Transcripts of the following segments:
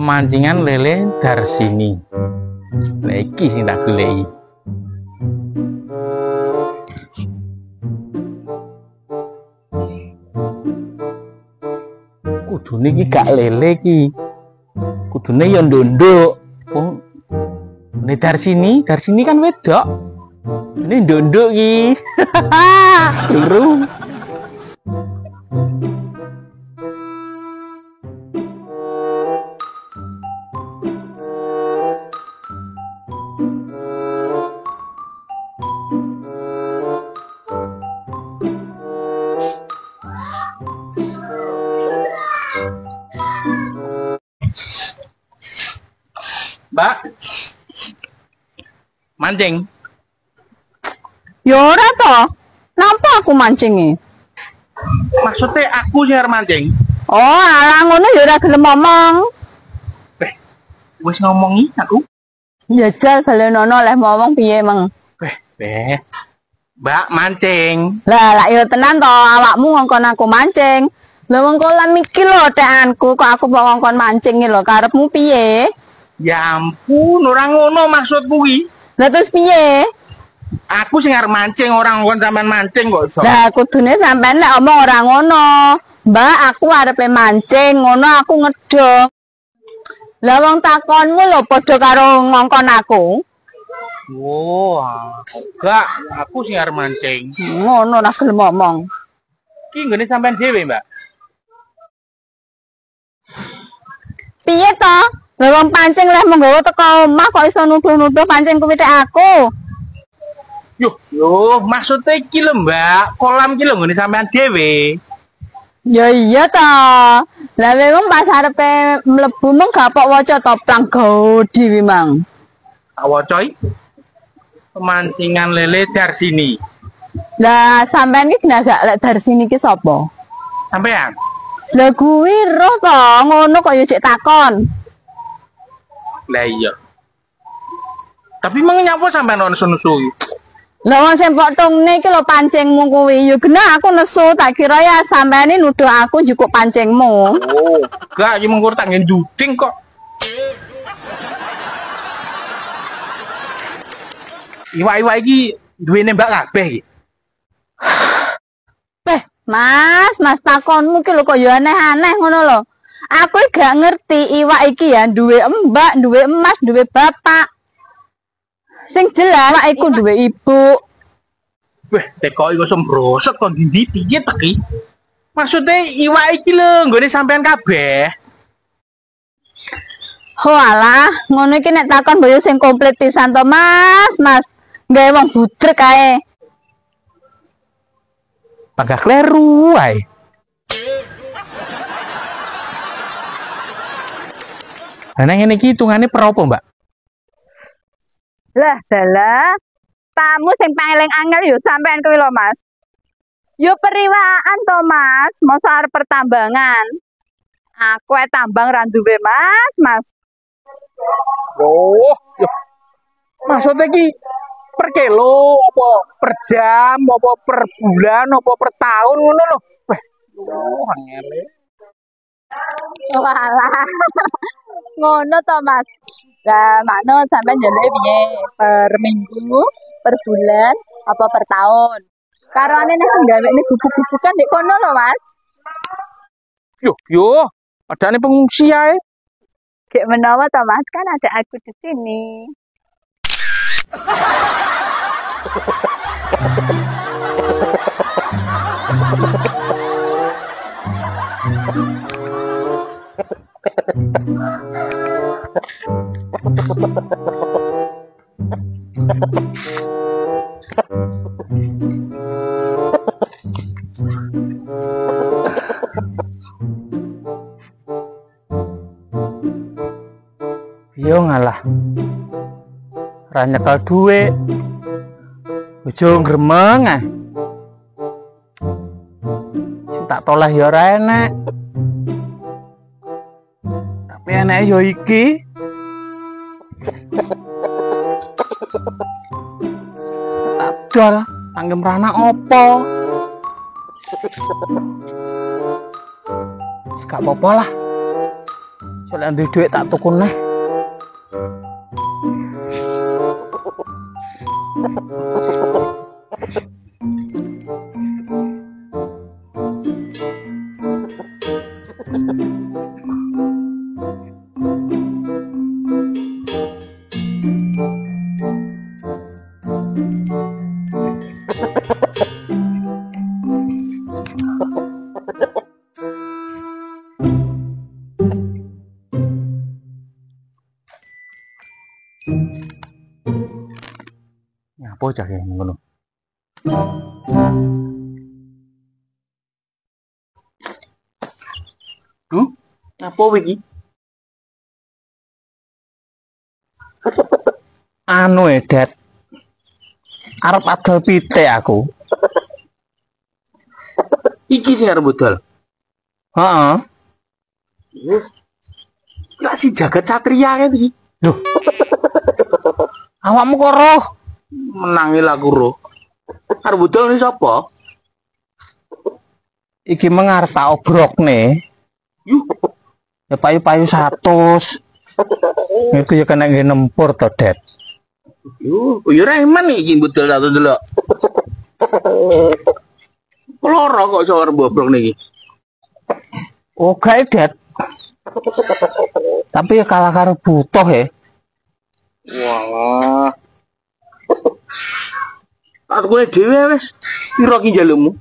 Pemancingan lele Darsini. Lah iki sing tak goleki. Kudune iki gak lele iki. Kudune ya ndondok. Wong Darsini kan wedok. Ini ndondok iki. Durung. Mbak, mancing. Ya ora to. Napa aku mancingi? Maksudnya aku sing arep mancing. Oh, alah ngono ya ora gelem ngomong. Wis ngomongi aku. Ya jal balenono oleh ngomong piye, Mang? Mbak mancing. Lah ya tenan to awakmu ngongkon aku mancing. Lah wong kolam iki lho tekanku kok aku mau ngongkon mancing lho karepmu piye? Ya ampun, ora ngono maksudku iki. Lah terus piye? Aku sing arep mancing, orang nggon sampean mancing kok iso. Lah kudune sampean lek omong ora ngono. Mbak, aku arepe mancing, ngono aku ngedok. Lah wong takonmu lho padha karo ngongkon aku. Wah, enggak, aku sing arep mancing. Ngono ora gelem ngomong. Ki nggone sampean dhewe, Mbak. Piye to? Lah wong pancing leh menggawa teko omah kok iso nuduh-nuduh pancing kuwi tek aku. Yo, maksudnya iki lho, Mbak. Kolam iki lho nggone sampean dhewe. Ya iya to. Lah memang pas arepe mlebu mung gapok waca to plang gawe dhewe, Mang. Tak waca iki. Pemancingan lele Darsini. Lah sampean iki gak lek Darsini ki sapa? Sampean? Lah kuwi roh to, ngono kok ya cek takon. Lah iya. Tapi mang nyapa sampean ono nesu iki? Lah wong sing mbok tungne iki lho pancingmu kuwi. Ya genah aku nesu, tak kira ya sampean iki nuduh aku njukuk pancingmu. Oh, gak iki mengkur tak ngen juding kok. Iwak-iwak iki duwene Mbak kabeh iki. Mas takonmu ki lho kok ya aneh-aneh ngono lho. Aku gak ngerti iwak iki ya duwe mbak, duwe emas, duwe bapak. Sing jelas iwak iku duwe ibu. Teko iku sembrosot kok ndi piye teki? Maksudnya iwak iki lho nggone sampean kabeh. Walah, ngono iki nek takon boyo sing komplit pisan to, Mas. Gawe wong budrek kae. Agak kleru wae. Lah ngene iki hitungane per apa, Mbak? Lah, dalah. Tamu sing paling angel yo sampean kuwi lho, Mas. Yo periwaan to, Mas. Mosok arep pertambangan. Aku tambang ra duwe, Mas. Oh, yo. Maksudnya iki per kilo apa per jam apa per bulan apa per tahun ngono lho. Angel. Walah. Ngono to, Mas. Lah, makno sampean njaluk piye? Per minggu, per bulan, apa per tahun? Karone nek gawene bubuk-bubukan ndek kono lho, Mas. Yo, adane pengungsi ae. Kayak menawa to, Mas, kan ada aku di sini. Yo ngalah. Ra nyekel dhuwit. Ojo gremeng ah. Sing tak toleh ya ora enek. Tapi enek yo iki. Tak dol, anggem rana opo? Gak apa-apa lah. Soalnya duit duit tak tukun nih. Apa cah yang ngono? Duh, apa iki? Anu Det. Arep adol pitik aku. Iki sing arep budal. Heeh. Lah si jagat satria kan iki. Loh. Awakmu kok roh? Menangi lagu roh. Arep budal ni sapa? Iki mengarep tak obrokne. Yuh. Ya payu-payu 100. Iku ya kena nempur to, Det. Yo reman iki budal satu delok. Loro kok iso arep bobrok niki. Oh, gae, Det. Tapi ya kalah karo butuh ya. Walah. Aku dhewe wis piro ki njalukmu?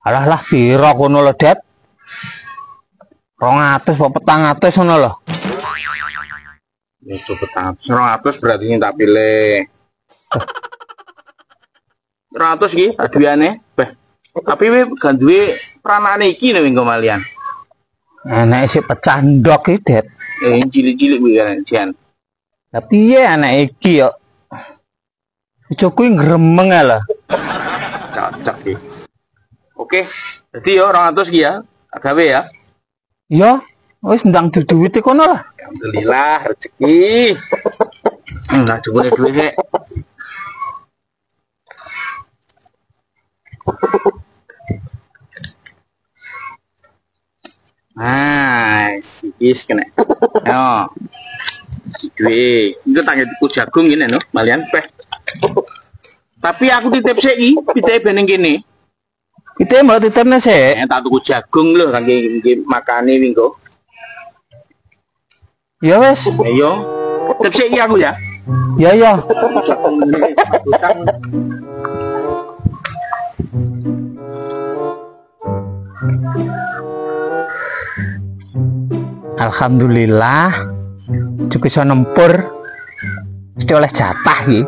Alah lah piro kono lho, Det. 200 apa 400 ngono lho. Ya coba 200 berarti sing tak pilih. 200 iki aduane. Tapi we gak duwe pranane iki nek nggo malian. Anak sih pecah ndok iki, Det. Cilik-cilik kuwi kan, Jan. Tapi ya anak iki yo. Cukup ngremeng lah. Cocok iki. Oke, jadi yo 200 iki ya. Gawe ya. Iya, wis ndang duit kono lah. Alhamdulillah rezeki. Nah, cukupnya duit sik. Nice, iki kena. Yo. Duit. Itu tangge tuku jagung ngene no, malian peh. Tapi aku titip sik iki, pitike ben ning kene. Pitike mbok titipne sik. Tak tuku jagung lho kangge makane minggu. Ya wes. Ayo. Titip sik iki aku ya. Ya ya. Alhamdulillah cukup iso nempur mesti oleh jatah iki.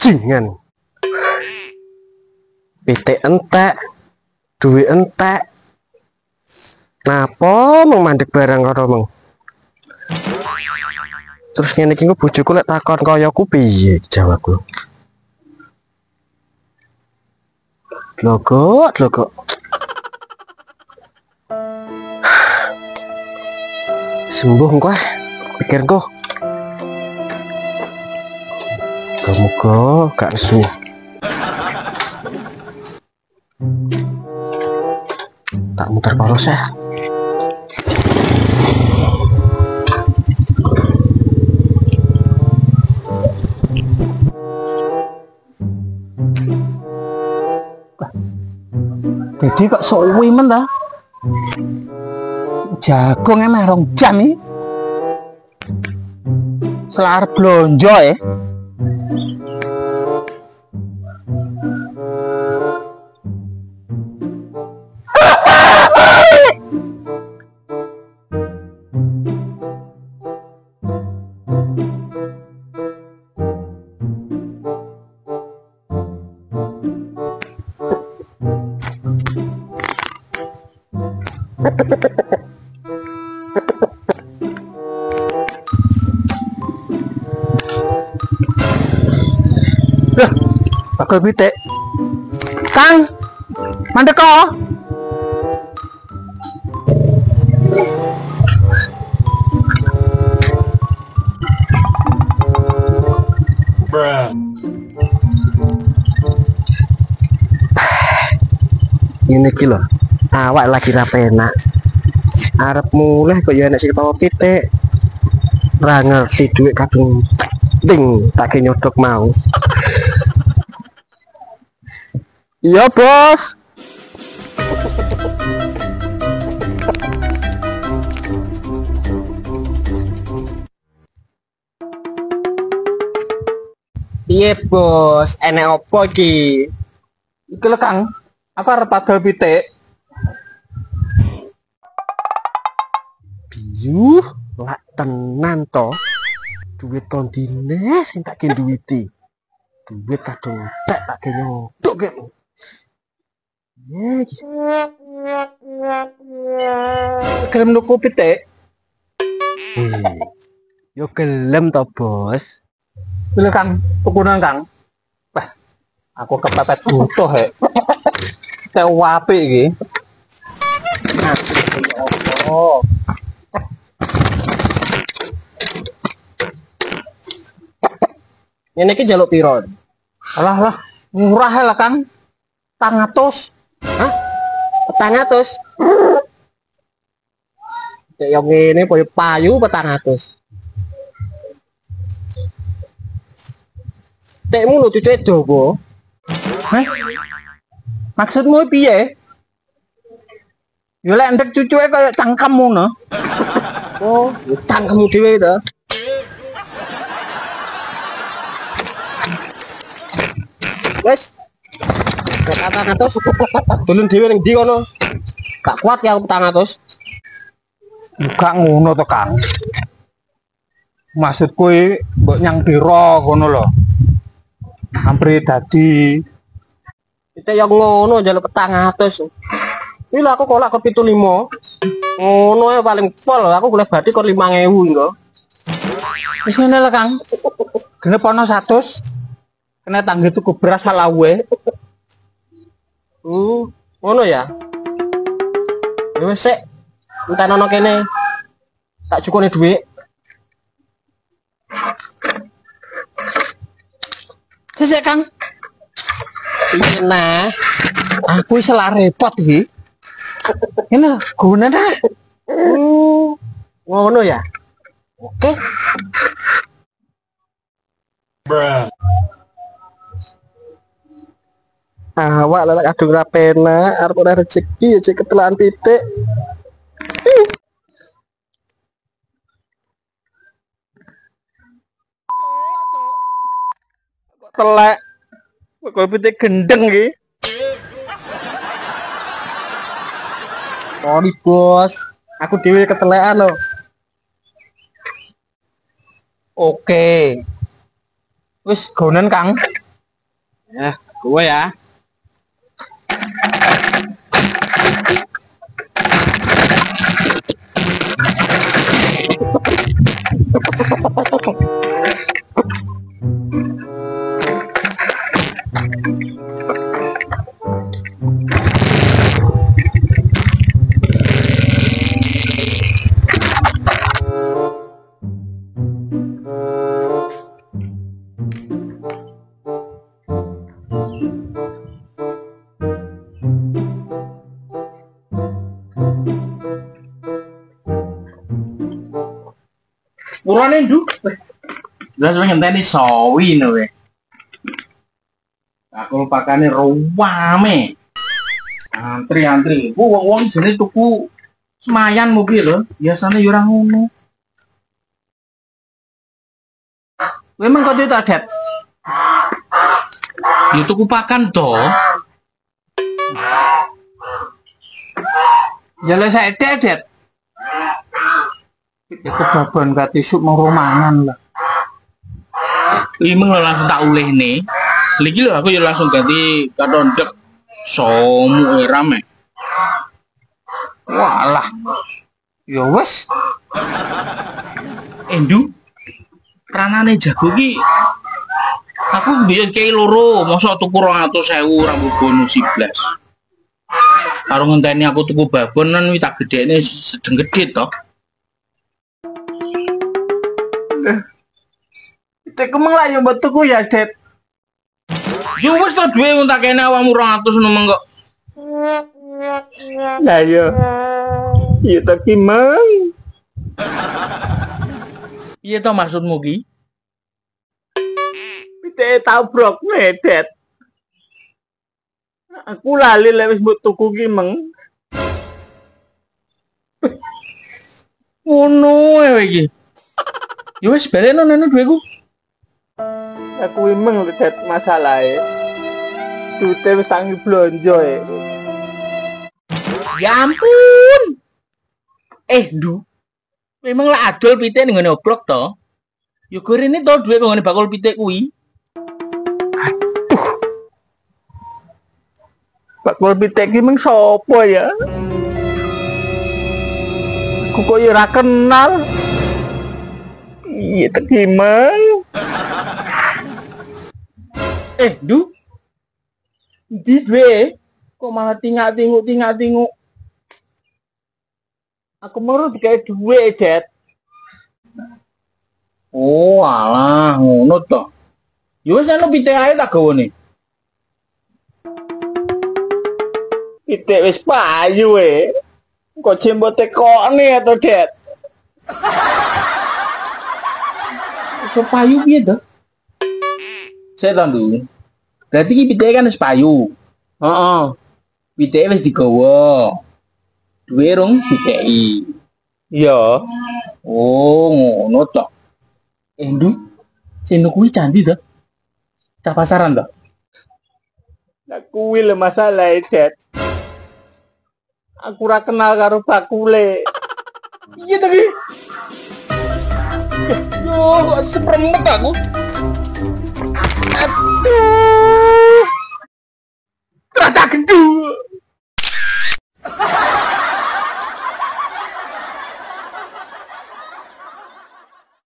Jingan pitik entek duit entek napa mung mandek barang karo meng terus ngene iki bojoku lek takon kayaku piye jawabku logo sembuh engko pikirku muga gak nesu. Tak muter poros ya. Jadi kok suwi men ta? Jagung emang 2 jam iki. Selar blonjo ya. bakul pitik. Kang, mandek kok. Ini iki lho. Awak lagi ra penak. Arep mulih kok ya enek sing ketawa pitik. Ra ngerti dhuwit kadung ding tak nyodok mau. Iya, Bos. Iya, Bos. Enek opo iki? Iki lho Kang, aku arep padol pitik. Yuh, lak tenan to. Duit tondine sing tak duwiti. Duit kadung tak nyodok kek. Gelem nuku pitik. Yo gelem to, Bos. Iki lho Kang, tukunan Kang. Wah, aku kepepet butuh he. Sewu apik iki. Oh. Ini iki jaluk piro? Alah, murah lah Kang. 400. Hah? 400. Kayak yang ini payu 400. Tekmu lho cucu dobo. Hah? Maksudmu piye? Yo lek ndek cucuke kaya cangkem ngono. Oh, cangkemmu dhewe to. Wes. Kata terus tulun dhewe ning ndi kono. Gak kuat ya 400. Gak ngono to, Kang. Maksudku mbok nyang pira ngono lho. Hampir dadi Kita yang ngono jaluk 400. Iki lho aku kolak ke 75. Ngono ya paling pol, aku golek bathi kok 5.000 engko. wis ngene lho, Kang. Genep ana 100. Kena tangge tuku beras salawe. Ngono ya. Ya wis sik. Entar ono kene. Tak cukune dhuwit. Sesek, Kang. Iya nah. Aku wis lah repot iki. Ini gunane. Ngono ya. Oke. Awak lelak kadung ra penak, arep ora rezeki ya cek ketelan titik. Telek. Kok pitik gendeng iki. Sorry, Bos. Aku dhewe ketelekan lho. Oke. Wis gonen, Kang. Ya, gue ya. Urane nduk. Lah sing ngenteni sawi no we. Aku pakane ruwame. Antri-antri. Ku wong-wong jene tuku semayan mobil lho. Biasane yo ora ngono. Memang kok itu adat. Ya tuku pakan to. Ya lek saya adat. Iku babon kate sup mau romangan lah. Limeng lho langsung tak ulih nih. Lagi lho aku ya langsung ganti kadondek somu rame. Walah. Ya wes. Endu. Pranane jago ki Aku biyen kei loro, mosok tuku 200.000 rambut bonus 11. Karo ngenteni aku tuku babon kan wis tak gedekne sedeng gedhe to. Pitik kemeng lah yang buat tuku ya, Det. Yo wis to duwe wong tak kene awakmu 200 nemeng kok. Nah yo. Iya tak kimeng. Piye to maksudmu ki? Pitik tabrok Det. Aku lali lek wis mbok tuku kimeng. Ngono ya iki. Yo wis balekno nene duweku. Aku imeng lho Det masalahe. Duite wis tangi blonjo e. Ya ampun. Du. Memang lah adol pitik ning ngene oblok to. Yo gorene to duwe ngene bakul pitik kuwi. Bakul pitik ki meng sapa ya? Aku kok ora kenal. Iya tak kimeng. Du. Di duwe kok malah tingak-tinguk. Aku menurut kayak duwe, Det. Oh, alah, ngono to. Yo wis anu pitik ae tak gawone. Pitik wis payu e. Kok jembote kokne to, Det? So payu piye to? Saya tahu. Berarti ki pitik kan wis payu. Heeh. Pitik wis digawa. Duwe rong pitiki. Iya. Oh, ngono to. Du, sing kuwi candi to. Cah pasaran to. Nah kuwi lho masalahe, Det. Aku ora kenal karo bakule. Iya to ki. Yo, kok sepremut aku. Aduh.